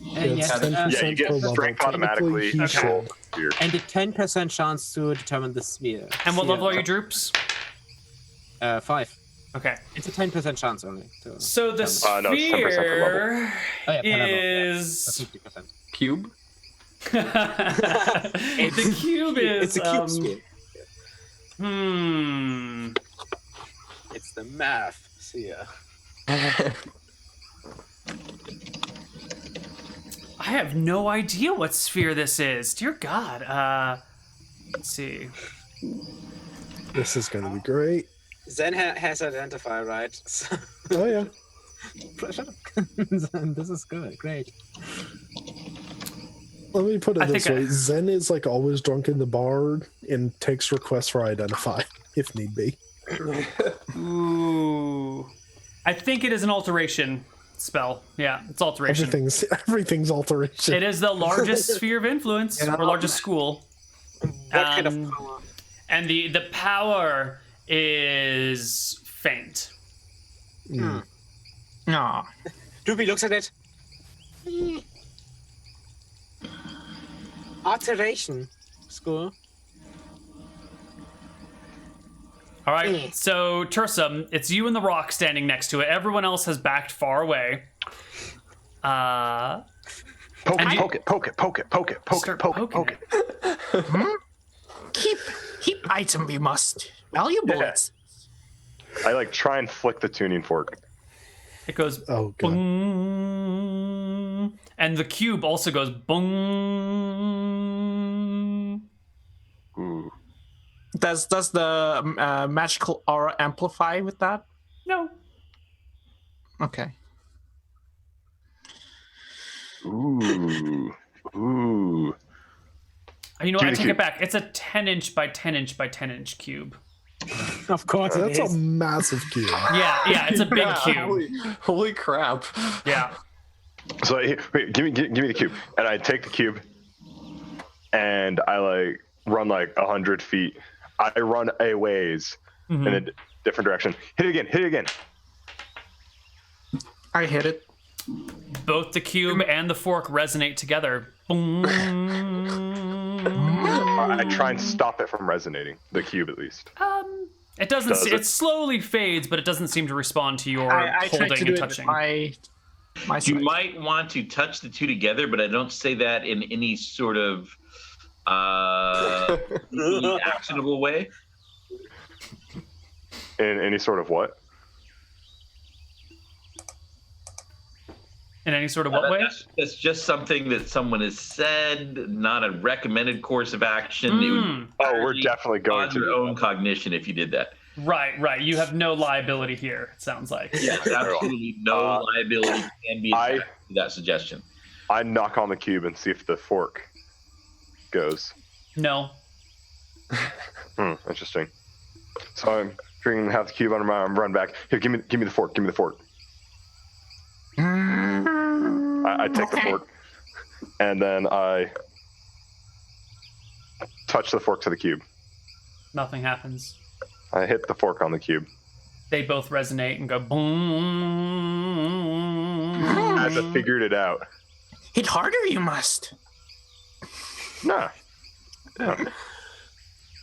It's 10% Yeah, you get per level. strength automatically. Technically, he to roll should. sphere. And a 10% chance to determine the sphere. And what Sphere. level are you, Droops? 5. Okay. It's a 10% chance only. So the no, it's 10% per sphere Oh, yeah, per level, yeah. is 50%. Cube? the cube is It's a cube sphere. It's the math sphere. I have no idea what sphere this is. Dear God. Let's see. This is going to be great. Zen has identified, right? Oh, yeah. Shut up. This is good. Great. Let me put it I this think way. Zen is like always drunk in the bar and takes requests for identify if need be. Ooh. I think it is an alteration spell. Yeah, it's alteration. Everything's alteration. It is the largest sphere of influence, or largest school. What kind of power? And the power is faint. Aw. Ruby looks at it. Alteration. School. All right, so Tursum, it's you and the rock standing next to it. Everyone else has backed far away. Poke it. Keep item we must. Valuable. Yeah. I like try and flick the tuning fork. It goes Oh, God. boom, and the cube also goes boom. Ooh. Does the magical aura amplify with that? No. Okay. Ooh. You know what? I Give me the take it cube. back. It's a 10-inch by 10-inch by 10-inch cube. Of course it That's is. a massive cube. Yeah, it's a big cube. Holy crap. Yeah. So wait, give me the cube, and I take the cube, and I like run like 100 feet. I run a ways in a different direction. Hit it again. I hit it. Both the cube and the fork resonate together. Boom. I try and stop it from resonating. The cube, at least. It doesn't. Does It it? slowly fades, but it doesn't seem to respond to your I tried holding to do and it with touching. my You side. might want to touch the two together, but I don't say that in any sort of actionable way. In any sort of what? In any sort of what way? That's just something that someone has said, not a recommended course of action. It would Oh, we're definitely going on to. your own cognition if you did that. Right. You have no liability here. It sounds like. Yes, absolutely no liability can be attached to that suggestion. I knock on the cube and see if the fork goes. No. Interesting. So I'm trying to have the cube under my arm, run back. Here, give me the fork. I take the fork, and then I touch the fork to the cube. Nothing happens. I hit the fork on the cube. They both resonate and go boom. I figured it out. Hit harder, you must. Nah.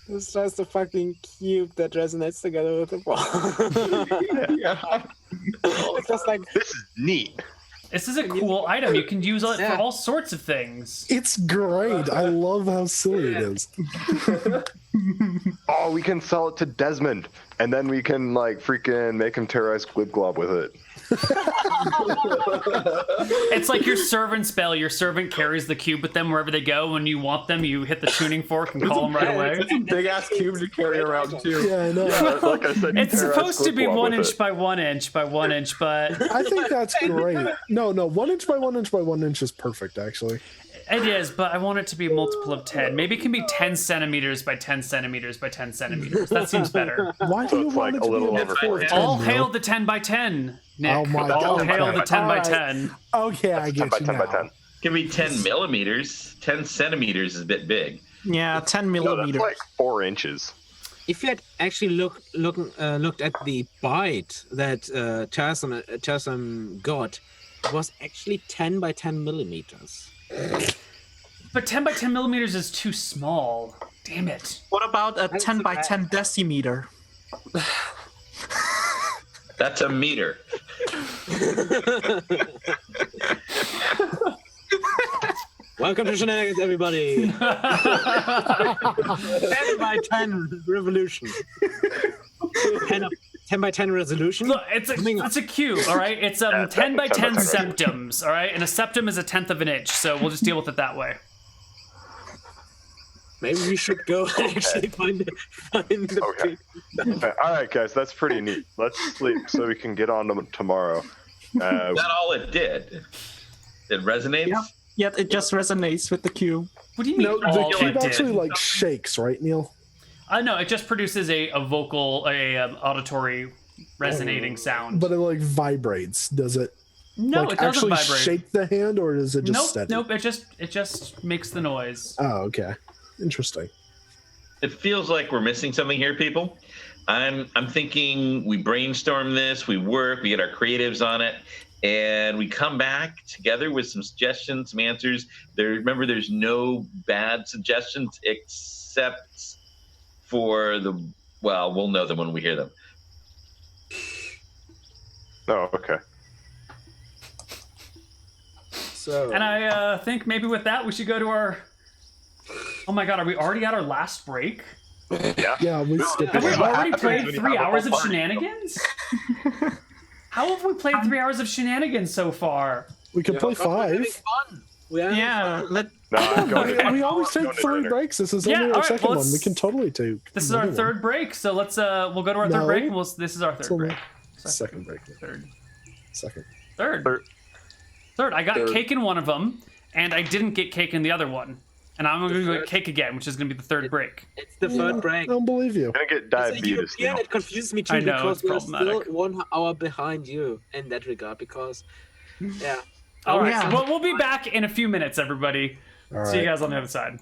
It's just a fucking cube that resonates together with the ball. It's just like This is neat. This is a cool item. You can use it for all sorts of things. It's great. I love how silly it is. Oh, we can sell it to Desmond, and then we can like freaking make him terrorize Glib Glob with it. It's like your servant spell. Your servant carries the cube with them wherever they go. When you want them, you hit the tuning fork and call them right away. It's a big ass cube to carry around too. Yeah, I know. Like I said, you It's terrorize supposed to Glib be Glob 1 with inch it. by 1 inch by 1 inch, but I think that's great. No, 1 inch by 1 inch by 1 inch is perfect, actually. it is. But I want it to be a multiple of 10. Maybe it can be 10 centimeters by 10 centimeters by 10 centimeters. That seems better. Why do So you it's want like it to a little be a over full 4 All inches? hail the 10 by 10, Nick. Oh my All God. hail the 10 by Alright. 10. Okay, I 10 get by you 10 now. by 10. Give me 10 millimeters. 10 centimeters is a bit big. Yeah, 10 No, millimeters. that's like 4 inches. if you had actually looked at the bite that Tarsum got, was actually 10 by 10 millimeters. But 10 by 10 millimeters is too small. Damn it. What about a That's 10 by bad. 10 decimeter? That's a meter. Welcome to Shenanigans, everybody. 10 by 10 revolution. 10 by 10 resolution. Look, it's a cube, all right? It's 10 by 10 septums, all right? And a septum is 1/10 of an inch, so we'll just deal with it that way. Maybe we should go and actually find the Okay. All right, guys, that's pretty neat. Let's sleep so we can get on to tomorrow. Is that all it did? It resonates? Yep. Yet it just resonates with the cube. What do you mean No, all the cube it actually did? like shakes, right, Neal? No, it just produces a vocal, auditory resonating sound. But it like vibrates. Does it No, like it doesn't actually vibrate. shake the hand, or is it just Nope, steady? nope. It just makes the noise. Oh, okay. Interesting. It feels like we're missing something here, people. I'm thinking we brainstorm this, we work, we get our creatives on it, and we come back together with some suggestions, some answers. Remember, there's no bad suggestions except for we'll know them when we hear them. Oh, okay. So, And I think maybe with that we should go to our. Oh my God, are we already at our last break? Yeah, we skipped Have we it. already happens played when you 3 have a hours whole of party. shenanigans? How have we played 3 hours of shenanigans so far? We could play we're having 5. fun. We are Yeah, let No, I'm going to We always take going to 3 dinner. breaks. This is Yeah, only our alright, second well, one. We can totally take. This is our another third break, so let's we'll go to our third No. break. And this is our third one. break. Second break. Third. Second. Third. I got Third. cake in one of them, and I didn't get cake in the other one. And I'm going to get cake again, which is going to be the third break. It's the third break. I don't believe you. I'm gonna get As a diabetes European, now. it confuses me too I know, because it's we're still problematic. 1 hour behind you in that regard. Because, yeah. All right, yeah. well, we'll be back in a few minutes, everybody. All See you right. guys on the other side.